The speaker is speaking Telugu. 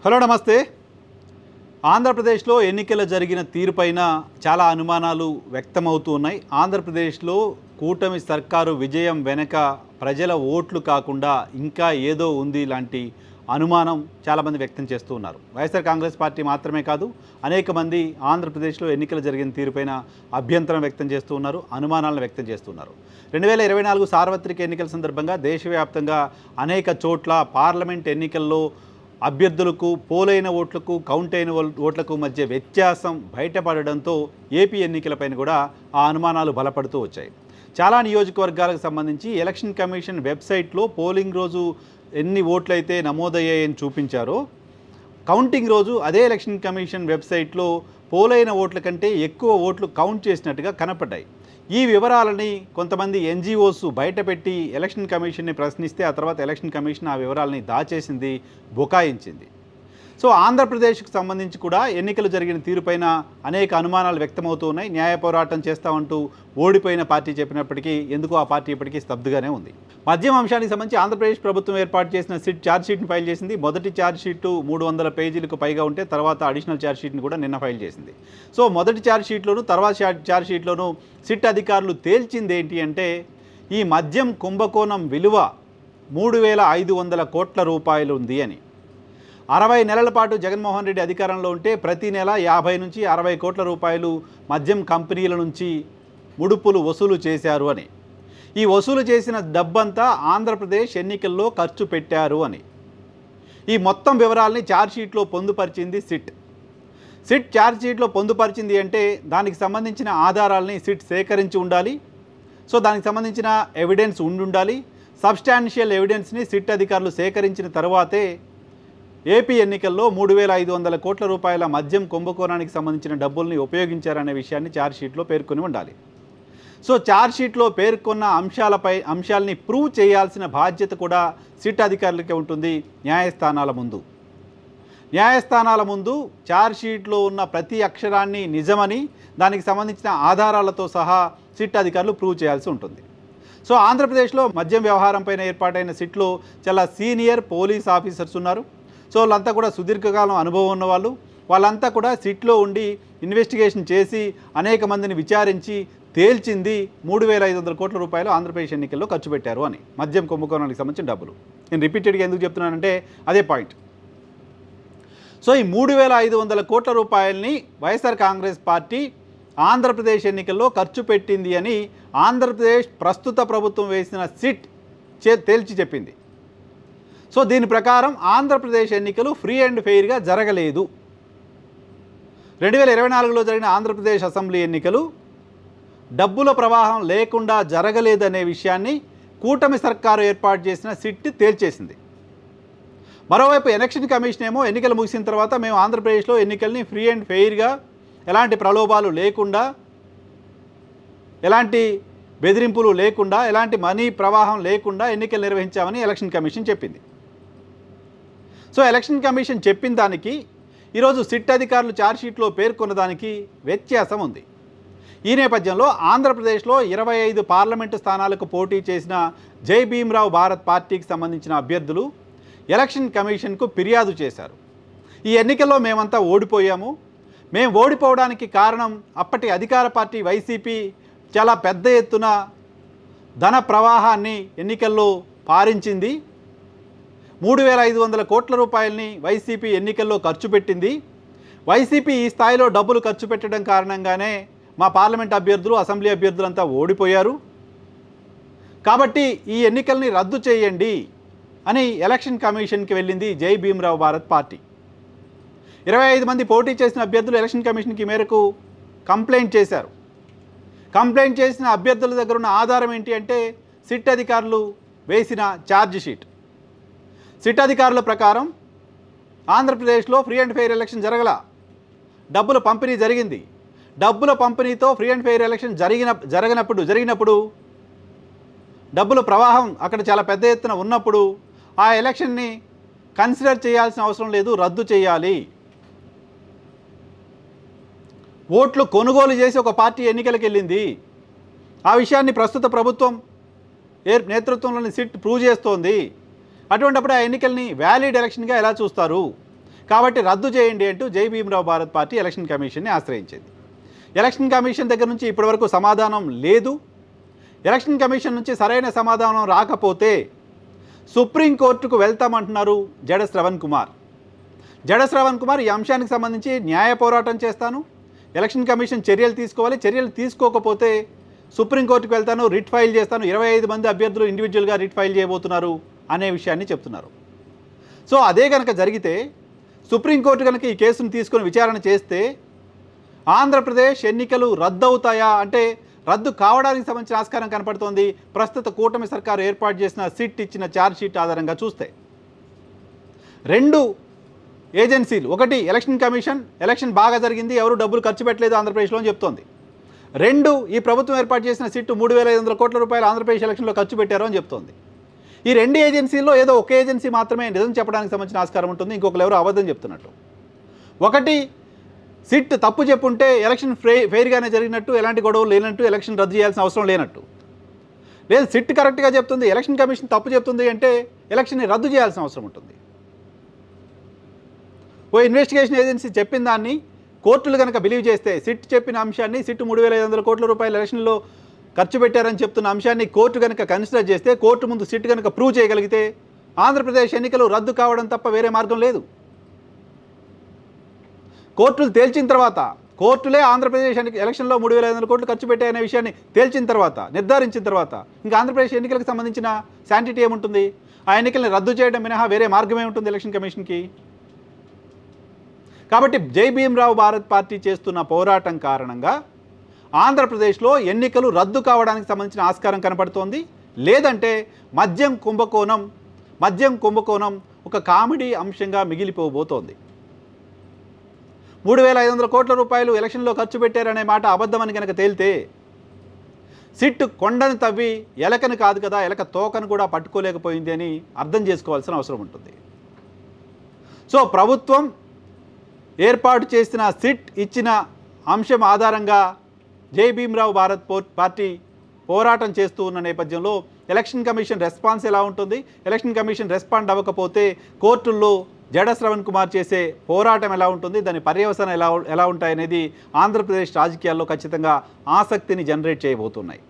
హలో నమస్తే. ఆంధ్రప్రదేశ్లో ఎన్నికల జరిగిన తీరుపైన చాలా అనుమానాలు వ్యక్తమవుతూ ఉన్నాయి. ఆంధ్రప్రదేశ్లో కూటమి సర్కారు విజయం వెనక ప్రజల ఓట్లు కాకుండా ఇంకా ఏదో ఉంది లాంటి అనుమానం చాలామంది వ్యక్తం చేస్తూ ఉన్నారు. వైఎస్ఆర్ కాంగ్రెస్ పార్టీ మాత్రమే కాదు, అనేక మంది ఆంధ్రప్రదేశ్లో ఎన్నికలు జరిగిన తీరుపైన అభ్యంతరం వ్యక్తం చేస్తూ ఉన్నారు, అనుమానాలను వ్యక్తం చేస్తున్నారు. 2024 సార్వత్రిక ఎన్నికల సందర్భంగా దేశవ్యాప్తంగా అనేక చోట్ల పార్లమెంట్ ఎన్నికల్లో అభ్యర్థులకు పోలైన ఓట్లకు కౌంట్ అయిన ఓట్లకు మధ్య వ్యత్యాసం బయటపడడంతో ఏపీ ఎన్నికలపైన కూడా ఆ అనుమానాలు బలపడుతూ వచ్చాయి. చాలా నియోజకవర్గాలకు సంబంధించి ఎలక్షన్ కమిషన్ వెబ్సైట్లో పోలింగ్ రోజు ఎన్ని ఓట్లయితే నమోదయ్యాయని చూపించారో, కౌంటింగ్ రోజు అదే ఎలక్షన్ కమిషన్ వెబ్సైట్లో పోలైన ఓట్ల కంటే ఎక్కువ ఓట్లు కౌంట్ చేసినట్టుగా కనపడ్డాయి. ఈ వివరాలని కొంతమంది ఎన్జిఓస్ బయటపెట్టి ఎలక్షన్ కమిషన్ని ప్రశ్నిస్తే ఆ తర్వాత ఎలక్షన్ కమిషన్ ఆ వివరాలని దాచేసింది, బుకాయించింది. సో ఆంధ్రప్రదేశ్కు సంబంధించి కూడా ఎన్నికలు జరిగిన తీరుపైన అనేక అనుమానాలు వ్యక్తమవుతూ ఉన్నాయి. న్యాయ పోరాటం చేస్తామంటూ ఓడిపోయిన పార్టీ చెప్పినప్పటికీ ఎందుకు ఆ పార్టీ ఇప్పటికీ స్తబ్దుగానే ఉంది. మద్యం అంశానికి సంబంధించి ఆంధ్రప్రదేశ్ ప్రభుత్వం ఏర్పాటు చేసిన ఛార్జ్షీట్ని ఫైల్ చేసింది. మొదటి ఛార్జ్షీటు 300 పేజీలకు పైగా ఉంటే తర్వాత అడిషనల్ ఛార్జ్షీట్ని కూడా నిన్న ఫైల్ చేసింది. సో మొదటి ఛార్జ్షీట్లోను తర్వాత ఛార్జ్షీట్లోనూ సిట్ అధికారులు తేల్చింది ఏంటి అంటే, ఈ మద్యం కుంభకోణం విలువ 3,500 కోట్ల రూపాయలు ఉంది అని. 60 నెలల పాటు జగన్మోహన్ రెడ్డి అధికారంలో ఉంటే ప్రతి నెల 50 నుంచి 60 కోట్ల రూపాయలు మద్యం కంపెనీల నుంచి ముడుపులు వసూలు చేశారు అని. ఈ వసూలు చేసిన డబ్బంతా ఆంధ్రప్రదేశ్ ఎన్నికల్లో ఖర్చు పెట్టారు అని. ఈ మొత్తం వివరాలని ఛార్జ్షీట్లో పొందుపరిచింది సిట్. ఛార్జ్షీట్లో పొందుపరిచింది అంటే దానికి సంబంధించిన ఆధారాలని సిట్ సేకరించి ఉండాలి. సో దానికి సంబంధించిన ఎవిడెన్స్ ఉండాలి. సబ్స్టాన్షియల్ ఎవిడెన్స్ని సిట్ అధికారులు సేకరించిన తర్వాతే ఏపీ ఎన్నికల్లో 3,500 కోట్ల రూపాయల మద్యం కుంభకోణానికి సంబంధించిన డబ్బుల్ని ఉపయోగించారనే విషయాన్ని ఛార్జ్షీట్లో పేర్కొని ఉండాలి. సో ఛార్జ్షీట్లో పేర్కొన్న అంశాలని ప్రూవ్ చేయాల్సిన బాధ్యత కూడా సిట్ అధికారులకే ఉంటుంది. న్యాయస్థానాల ముందు ఛార్జ్షీట్లో ఉన్న ప్రతి అక్షరాన్ని నిజమని, దానికి సంబంధించిన ఆధారాలతో సహా సిట్ అధికారులు ప్రూవ్ చేయాల్సి ఉంటుంది. సో ఆంధ్రప్రదేశ్లో మద్యం వ్యవహారం పైన ఏర్పాటైన సిట్లో చాలా సీనియర్ పోలీస్ ఆఫీసర్స్ ఉన్నారు. సో వాళ్ళంతా కూడా సుదీర్ఘకాలం అనుభవం ఉన్నవాళ్ళు. వాళ్ళంతా కూడా సిట్లో ఉండి ఇన్వెస్టిగేషన్ చేసి అనేక మందిని విచారించి తేల్చింది 3,500 కోట్ల రూపాయలు ఆంధ్రప్రదేశ్ ఎన్నికల్లో ఖర్చు పెట్టారు అని, మద్యం కుంభకోణానికి సంబంధించిన డబ్బులు. నేను రిపీటెడ్గా ఎందుకు చెప్తున్నానంటే అదే పాయింట్. సో ఈ 3,500 కోట్ల రూపాయలని వైఎస్ఆర్ కాంగ్రెస్ పార్టీ ఆంధ్రప్రదేశ్ ఎన్నికల్లో ఖర్చు పెట్టింది అని ఆంధ్రప్రదేశ్ ప్రస్తుత ప్రభుత్వం వేసిన సిట్ తేల్చి చెప్పింది. సో దీని ప్రకారం ఆంధ్రప్రదేశ్ ఎన్నికలు ఫ్రీ అండ్ ఫెయిర్గా జరగలేదు. 2024లో జరిగిన ఆంధ్రప్రదేశ్ అసెంబ్లీ ఎన్నికలు డబ్బుల ప్రవాహం లేకుండా జరగలేదనే విషయాన్ని కూటమి సర్కారు ఏర్పాటు చేసిన సిట్ తేల్చేసింది. మరోవైపు ఎలక్షన్ కమిషన్ ఏమో ఎన్నికలు ముగిసిన తర్వాత మేము ఆంధ్రప్రదేశ్లో ఎన్నికల్ని ఫ్రీ అండ్ ఫెయిర్గా, ఎలాంటి ప్రలోభాలు లేకుండా, ఎలాంటి బెదిరింపులు లేకుండా, ఎలాంటి మనీ ప్రవాహం లేకుండా ఎన్నికలు నిర్వహించామని ఎలక్షన్ కమిషన్ చెప్పింది. సో ఎలక్షన్ కమిషన్ చెప్పిన దానికి ఈరోజు సిట్ అధికారులు ఛార్జ్షీట్లో పేర్కొన్న దానికి వ్యత్యాసం ఉంది. ఈ నేపథ్యంలో ఆంధ్రప్రదేశ్లో 25 పార్లమెంటు స్థానాలకు పోటీ చేసిన జై భీమ్రావ్ భారత్ పార్టీకి సంబంధించిన అభ్యర్థులు ఎలక్షన్ కమిషన్కు ఫిర్యాదు చేశారు. ఈ ఎన్నికల్లో మేమంతా ఓడిపోయాము. మేము ఓడిపోవడానికి కారణం అప్పటి అధికార పార్టీ వైసీపీ చాలా పెద్ద ఎత్తున ధన ప్రవాహాన్ని ఎన్నికల్లో పారించింది. 3,500 కోట్ల రూపాయలని వైసీపీ ఎన్నికల్లో ఖర్చు పెట్టింది. వైసీపీ ఈ స్థాయిలో డబ్బులు ఖర్చు పెట్టడం కారణంగానే మా పార్లమెంట్ అభ్యర్థులు, అసెంబ్లీ అభ్యర్థులంతా ఓడిపోయారు. కాబట్టి ఈ ఎన్నికల్ని రద్దు చేయండి అని ఎలక్షన్ కమిషన్కి వెళ్ళింది జై భీమ్రావ్ భారత్ పార్టీ. 25 మంది పోటీ చేసిన అభ్యర్థులు ఎలక్షన్ కమిషన్కి మేరకు కంప్లైంట్ చేశారు. కంప్లైంట్ చేసిన అభ్యర్థుల దగ్గర ఉన్న ఆధారం ఏంటి అంటే సిట్ అధికారులు వేసిన ఛార్జ్షీట్. సిట్ అధికారుల ప్రకారం ఆంధ్రప్రదేశ్లో ఫ్రీ అండ్ ఫెయిర్ ఎలక్షన్ జరగల, డబ్బుల పంపిణీ జరిగింది. డబ్బుల పంపిణీతో ఫ్రీ అండ్ ఫెయిర్ ఎలక్షన్ జరిగినప్పుడు డబ్బుల ప్రవాహం అక్కడ చాలా పెద్ద ఎత్తున ఉన్నప్పుడు ఆ ఎలక్షన్ని కన్సిడర్ చేయాల్సిన అవసరం లేదు, రద్దు చేయాలి. ఓట్లు కొనుగోలు చేసి ఒక పార్టీ ఎన్నికలకు వెళ్ళింది. ఆ విషయాన్ని ప్రస్తుత ప్రభుత్వం నేతృత్వంలోని సిట్ ప్రూవ్ చేస్తోంది. అటువంటిప్పుడు ఆ ఎన్నికల్ని వ్యాలిడ్ ఎలక్షన్గా ఎలా చూస్తారు? కాబట్టి రద్దు చేయండి అంటూ జై భీమ్రావ్ భారత్ పార్టీ ఎలక్షన్ కమిషన్ని ఆశ్రయించింది. ఎలక్షన్ కమిషన్ దగ్గర నుంచి ఇప్పటివరకు సమాధానం లేదు. ఎలక్షన్ కమిషన్ నుంచి సరైన సమాధానం రాకపోతే సుప్రీంకోర్టుకు వెళ్తామంటున్నారు జడ శ్రవణ్ కుమార్. జడ శ్రవణ్ కుమార్ ఈ అంశానికి సంబంధించి న్యాయ పోరాటం చేస్తాను, ఎలక్షన్ కమిషన్ చర్యలు తీసుకోవాలి, చర్యలు తీసుకోకపోతే సుప్రీంకోర్టుకు వెళ్తాను, రిట్ ఫైల్ చేస్తాను, 25 మంది అభ్యర్థులు ఇండివిజువల్గా రిట్ ఫైల్ చేయబోతున్నారు అనే విషయాన్ని చెప్తున్నారు. సో అదే కనుక జరిగితే సుప్రీంకోర్టు కనుక ఈ కేసును తీసుకొని విచారణ చేస్తే ఆంధ్రప్రదేశ్ ఎన్నికలు రద్దు అవుతాయా అంటే రద్దు కావడానికి సంబంధించిన ఆస్కారం కనపడుతోంది. ప్రస్తుత కూటమి సర్కారు ఏర్పాటు చేసిన సిట్ ఇచ్చిన ఛార్జ్షీట్ ఆధారంగా చూస్తే 2 ఏజెన్సీలు, ఒకటి ఎలక్షన్ కమిషన్ ఎలక్షన్ బాగా జరిగింది, ఎవరు డబ్బులు ఖర్చు పెట్టలేదు ఆంధ్రప్రదేశ్లో అని చెప్తోంది. 2 ఈ ప్రభుత్వం ఏర్పాటు చేసిన సిట్ 3,500 కోట్ల రూపాయలు ఆంధ్రప్రదేశ్ ఎలక్షన్లో ఖర్చు పెట్టారు అని చెప్తోంది. ఈ 2 ఏజెన్సీల్లో ఏదో ఒక ఏజెన్సీ మాత్రమే నిజం చెప్పడానికి సంబంధించిన ఆస్కారం ఉంటుంది, ఇంకొకరు ఎవరు అబద్ధం చెప్తున్నట్టు. ఒకటి సిట్ తప్పు చెప్పుంటే ఎలక్షన్ ఫెయిర్గానే జరిగినట్టు, ఎలాంటి గొడవలు లేనట్టు, ఎలక్షన్ రద్దు చేయాల్సిన అవసరం లేనట్టు. లేదు సిట్ కరెక్ట్గా చెప్తుంది, ఎలక్షన్ కమిషన్ తప్పు చెప్తుంది అంటే ఎలక్షన్ని రద్దు చేయాల్సిన అవసరం ఉంటుంది. ఓ ఇన్వెస్టిగేషన్ ఏజెన్సీ చెప్పిన దాన్ని కోర్టులు కనుక బిలీవ్ చేస్తే, సిట్ చెప్పిన అంశాన్ని, సిట్ 3,500 కోట్ల రూపాయల ఎలక్షన్లో ఖర్చు పెట్టారని చెప్తున్న అంశాన్ని కోర్టు కనుక కన్సిడర్ చేస్తే, కోర్టు ముందు సిట్ కనుక ప్రూవ్ చేయగలిగితే ఆంధ్రప్రదేశ్ ఎన్నికలు రద్దు కావడం తప్ప వేరే మార్గం లేదు. కోర్టులు తేల్చిన తర్వాత, కోర్టులే ఆంధ్రప్రదేశ్ ఎలక్షన్లో 3,500 కోట్లు ఖర్చు పెట్టాయనే విషయాన్ని తేల్చిన తర్వాత, నిర్ధారించిన తర్వాత ఇంకా ఆంధ్రప్రదేశ్ ఎన్నికలకు సంబంధించిన శాంటిటీ ఏముంటుంది? ఆ ఎన్నికల్ని రద్దు చేయడం మినహా వేరే మార్గమే ఉంటుంది ఎలక్షన్ కమిషన్కి. కాబట్టి జై భీమ్రావ్ భారత్ పార్టీ చేస్తున్న పోరాటం కారణంగా ఆంధ్రప్రదేశ్లో ఎన్నికలు రద్దు కావడానికి సంబంధించిన ఆస్కారం కనపడుతోంది. లేదంటే మద్యం కుంభకోణం ఒక కామెడీ అంశంగా మిగిలిపోబోతోంది. 3,500 కోట్ల రూపాయలు ఎలక్షన్లో ఖర్చు పెట్టారనే మాట అబద్ధమని కనుక తేలితే సిట్ కొండను తవ్వి ఎలకను కాదు కదా, ఎలక తోకను కూడా పట్టుకోలేకపోయింది అని అర్థం చేసుకోవాల్సిన అవసరం ఉంటుంది. సో ప్రభుత్వం ఏర్పాటు చేసిన సిట్ ఇచ్చిన అంశం ఆధారంగా జై భీమ్రావ్ భారత్ పార్టీ పోరాటం చేస్తూ ఉన్న నేపథ్యంలో ఎలక్షన్ కమిషన్ రెస్పాన్స్ ఎలా ఉంటుంది, ఎలక్షన్ కమిషన్ రెస్పాండ్ అవ్వకపోతే కోర్టుల్లో జడ శ్రవణ్ కుమార్ చేసే పోరాటం ఎలా ఉంటుంది, దాని పర్యవసానం ఎలా ఉంటాయనేది ఆంధ్రప్రదేశ్ రాజకీయాల్లో ఖచ్చితంగా ఆసక్తిని జనరేట్ చేయబోతున్నాయి.